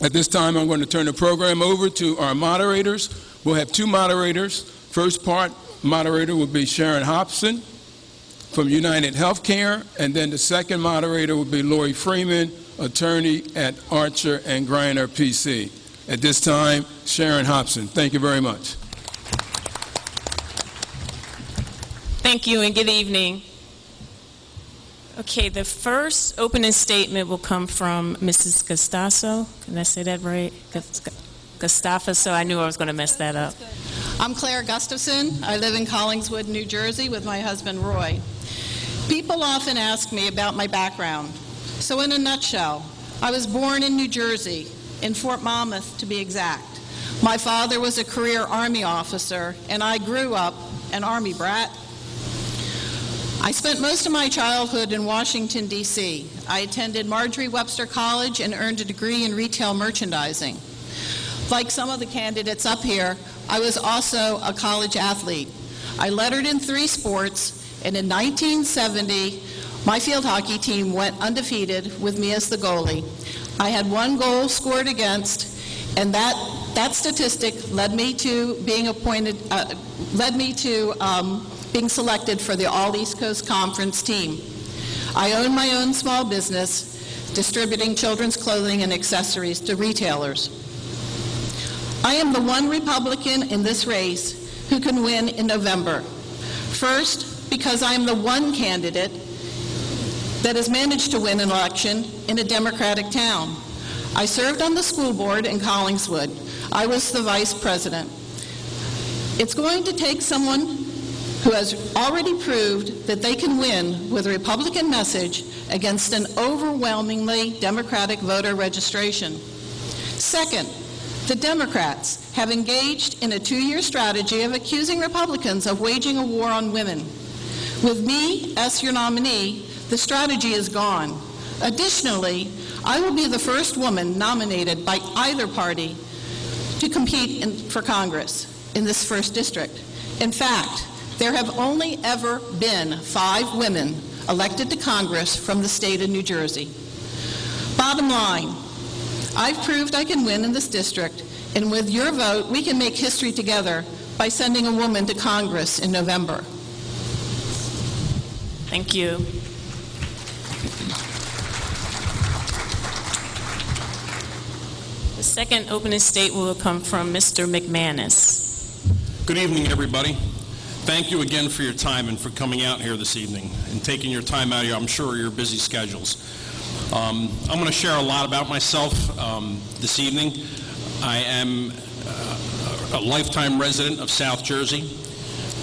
At this time, I'm going to turn the program over to our moderators. We'll have two moderators. First part moderator will be Sharon Hobson from United Healthcare, and then the second moderator will be Lori Freeman, attorney at Archer and Griner PC. At this time, Sharon Hobson. Thank you very much. Thank you and good evening. Okay, the first opening statement will come from Mrs. Gustasso. Can I say that right? Gustafaso. I knew I was going to mess that up. I'm Claire Gustafson. I live in Collingswood, New Jersey with my husband, Roy. People often ask me about my background. So in a nutshell, I was born in New Jersey, in Fort Monmouth to be exact. My father was a career Army officer, and I grew up an Army brat. I spent most of my childhood in Washington, D.C. I attended Marjorie Webster College and earned a degree in retail merchandising. Like some of the candidates up here, I was also a college athlete. I lettered in 3 sports, and in 1970, my field hockey team went undefeated with me as the goalie. I had 1 goal scored against, and that statistic led me to being being selected for the All East Coast Conference team. I own my own small business, distributing children's clothing and accessories to retailers. I am the one Republican in this race who can win in November. First, because I am the one candidate that has managed to win an election in a Democratic town. I served on the school board in Collingswood. I was the vice president. It's going to take someone who has already proved that they can win with a Republican message against an overwhelmingly Democratic voter registration. Second, the Democrats have engaged in a 2-year strategy of accusing Republicans of waging a war on women. With me as your nominee, the strategy is gone. Additionally, I will be the first woman nominated by either party to compete for Congress in this 1st district. In fact, there have only ever been 5 women elected to Congress from the state of New Jersey. Bottom line, I've proved I can win in this district, and with your vote, we can make history together by sending a woman to Congress in November. Thank you. The second opening statement will come from Mr. McManus. Good evening, everybody. Thank you again for your time and for coming out here this evening and taking your time out here. I'm sure your busy schedules. I'm going to share a lot about myself this evening. I am a lifetime resident of South Jersey.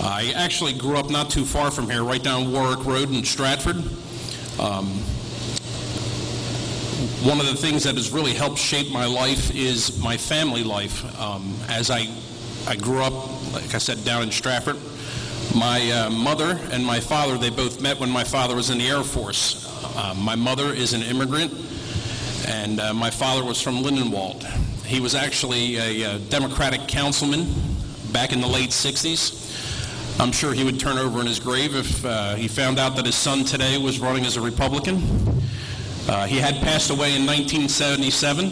I actually grew up not too far from here, right down Warwick Road in Stratford. One of the things that has really helped shape my life is my family life. As I grew up, like I said, down in Stratford, my mother and my father, they both met when my father was in the Air Force. My mother is an immigrant, and my father was from Lindenwold. He was actually a Democratic councilman back in the late 60s. I'm sure he would turn over in his grave if he found out that his son today was running as a Republican. He had passed away in 1977,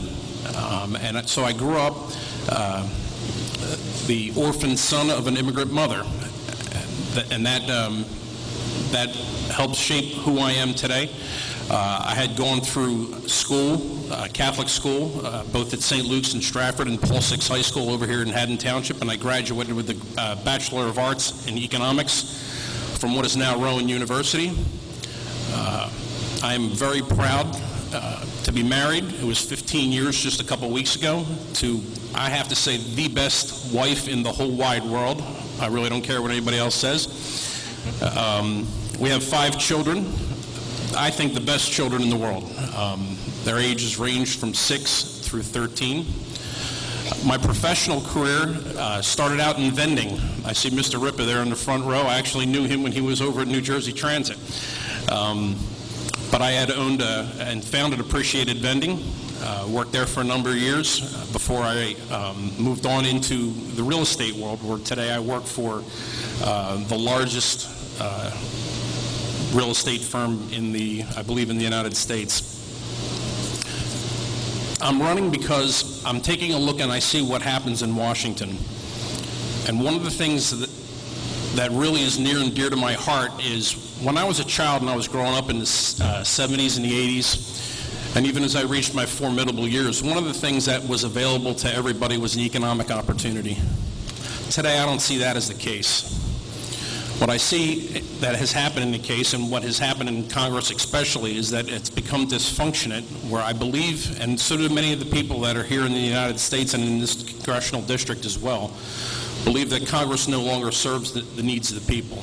and so I grew up the orphan son of an immigrant mother. And that helped shape who I am today. I had gone through school, Catholic school, both at St. Luke's in Stratford and Paul VI High School over here in Haddon Township, and I graduated with a Bachelor of Arts in Economics from what is now Rowan University. I am very proud to be married. It was 15 years just a couple weeks ago to, I have to say, the best wife in the whole wide world. I really don't care what anybody else says. We have 5 children. I think the best children in the world. Their ages range from 6 through 13. My professional career started out in vending. I see Mr. Ripa there in the front row. I actually knew him when he was over at New Jersey Transit. But I had owned and founded Appreciated Vending, worked there for a number of years before I moved on into the real estate world, where today I work for the largest real estate firm I believe in the United States. I'm running because I'm taking a look and I see what happens in Washington. And one of the things that really is near and dear to my heart is when I was a child and I was growing up in the 70s and the 80s, and even as I reached my formidable years, one of the things that was available to everybody was an economic opportunity. Today, I don't see that as the case. What I see that has happened in the case, and what has happened in Congress especially, is that it's become dysfunctional, where I believe, and so do many of the people that are here in the United States and in this congressional district as well, believe that Congress no longer serves the needs of the people.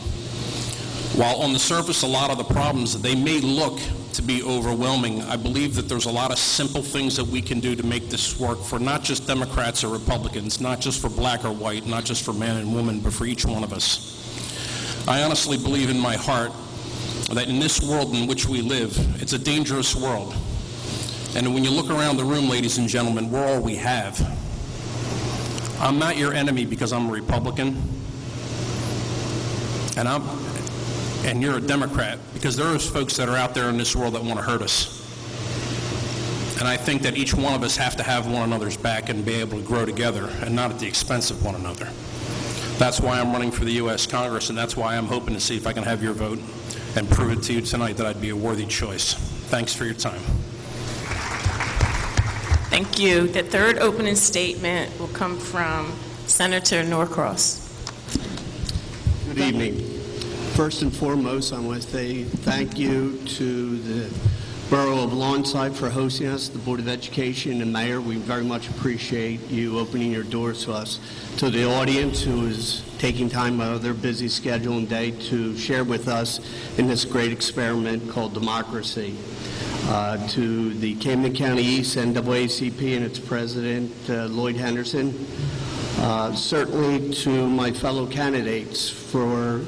While on the surface, a lot of the problems, they may look to be overwhelming, I believe that there's a lot of simple things that we can do to make this work for not just Democrats or Republicans, not just for black or white, not just for man and woman, but for each one of us. I honestly believe in my heart that in this world in which we live, it's a dangerous world. And when you look around the room, ladies and gentlemen, we're all we have. I'm not your enemy because I'm a Republican, and you're a Democrat, because there are folks that are out there in this world that want to hurt us. And I think that each one of us have to have one another's back and be able to grow together and not at the expense of one another. That's why I'm running for the U.S. Congress, and that's why I'm hoping to see if I can have your vote and prove it to you tonight that I'd be a worthy choice. Thanks for your time. Thank you. The third opening statement will come from Senator Norcross. Good evening. First and foremost, I want to say thank you to the Borough of Lawnside for hosting us, the Board of Education, and Mayor. We very much appreciate you opening your doors to us. To the audience who is taking time out of their busy schedule and day to share with us in this great experiment called democracy. To the Camden County East NAACP and its president, Lloyd Henderson. Certainly to my fellow candidates for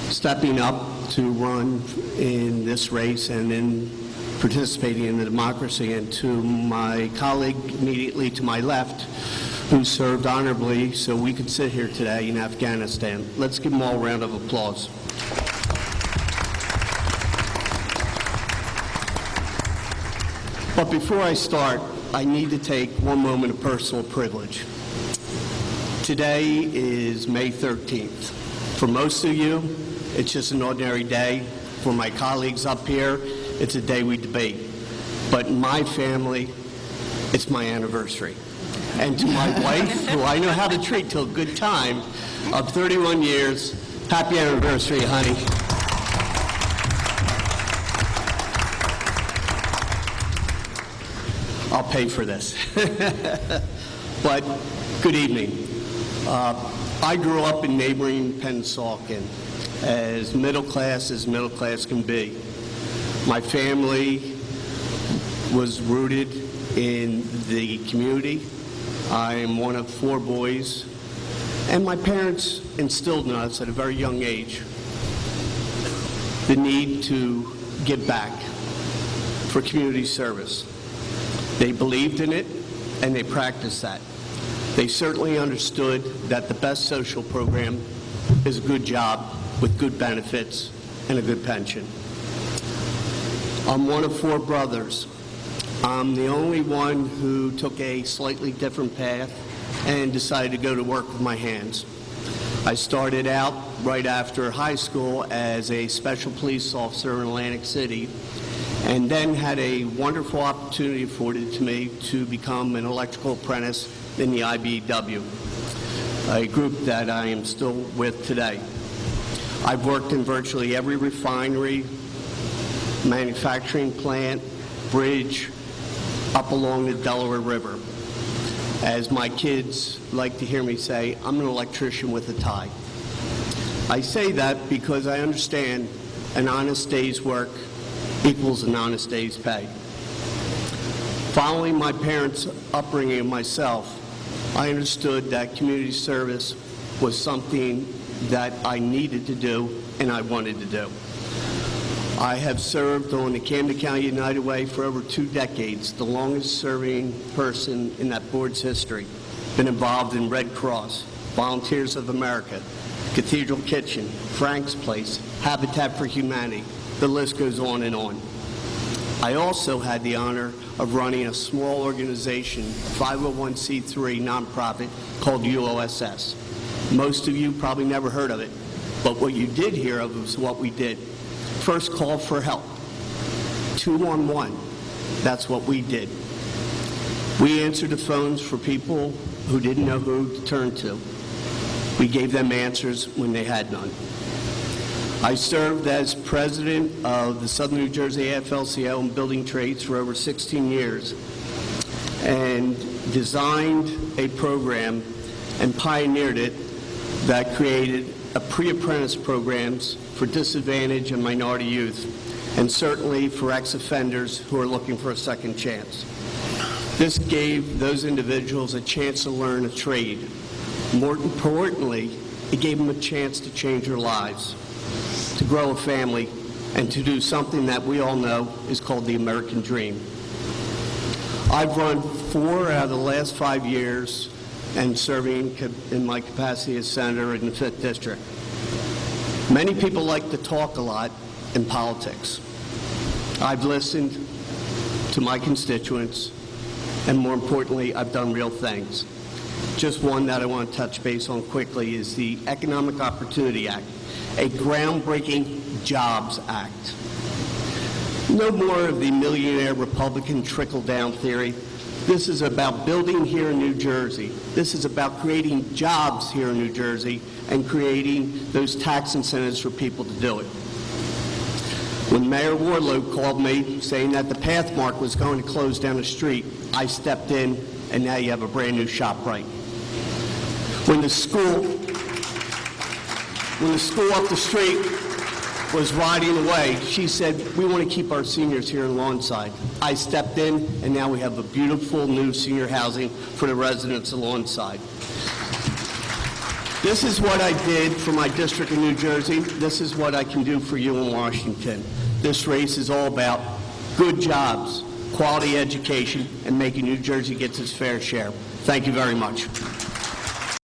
stepping up to run in this race and in participating in the democracy, and to my colleague immediately to my left who served honorably so we could sit here today in Afghanistan. Let's give them all a round of applause. But before I start, I need to take one moment of personal privilege. Today is May 13th. For most of you, it's just an ordinary day. For my colleagues up here, it's a day we debate. But in my family, it's my anniversary. And to my wife, who I know how to treat till a good time, of 31 years, happy anniversary, honey. I'll pay for this. But good evening. I grew up in neighboring Pennsauken, as middle class can be. My family was rooted in the community. I am one of 4 boys, and my parents instilled in us at a very young age the need to give back for community service. They believed in it, and they practiced that. They certainly understood that the best social program is a good job with good benefits and a good pension. I'm one of 4 brothers. I'm the only one who took a slightly different path and decided to go to work with my hands. I started out right after high school as a special police officer in Atlantic City, and then had a wonderful opportunity afforded to me to become an electrical apprentice in the IBEW, a group that I am still with today. I've worked in virtually every refinery, manufacturing plant, bridge, up along the Delaware River. As my kids like to hear me say, I'm an electrician with a tie. I say that because I understand an honest day's work equals an honest day's pay. Following my parents' upbringing and myself, I understood that community service was something that I needed to do and I wanted to do. I have served on the Camden County United Way for over 2 decades, the longest serving person in that board's history. Been involved in Red Cross, Volunteers of America, Cathedral Kitchen, Frank's Place, Habitat for Humanity. The list goes on and on. I also had the honor of running a small organization, 501c3 nonprofit called UOSS. Most of you probably never heard of it, but what you did hear of was what we did. First call for help, 211. That's what we did. We answered the phones for people who didn't know who to turn to. We gave them answers when they had none. I served as president of the Southern New Jersey AFL-CIO in building trades for over 16 years and designed a program and pioneered it that created a pre-apprentice programs for disadvantaged and minority youth, and certainly for ex-offenders who are looking for a second chance. This gave those individuals a chance to learn a trade. More importantly, it gave them a chance to change their lives, to grow a family, and to do something that we all know is called the American dream. I've run 4 out of the last 5 years and serving in my capacity as senator in the 5th District. Many people like to talk a lot in politics. I've listened to my constituents, and more importantly, I've done real things. Just one that I want to touch base on quickly is the Economic Opportunity Act, a groundbreaking jobs act. No more of the millionaire Republican trickle-down theory. This is about building here in New Jersey. This is about creating jobs here in New Jersey and creating those tax incentives for people to do it. When Mayor Warlow called me saying that the Pathmark was going to close down the street, I stepped in, and now you have a brand new ShopRite. When the school up the street was rotting away, she said, we want to keep our seniors here in Lawnside. I stepped in, and now we have a beautiful new senior housing for the residents of Lawnside. This is what I did for my district in New Jersey. This is what I can do for you in Washington. This race is all about good jobs, quality education, and making New Jersey get its fair share. Thank you very much.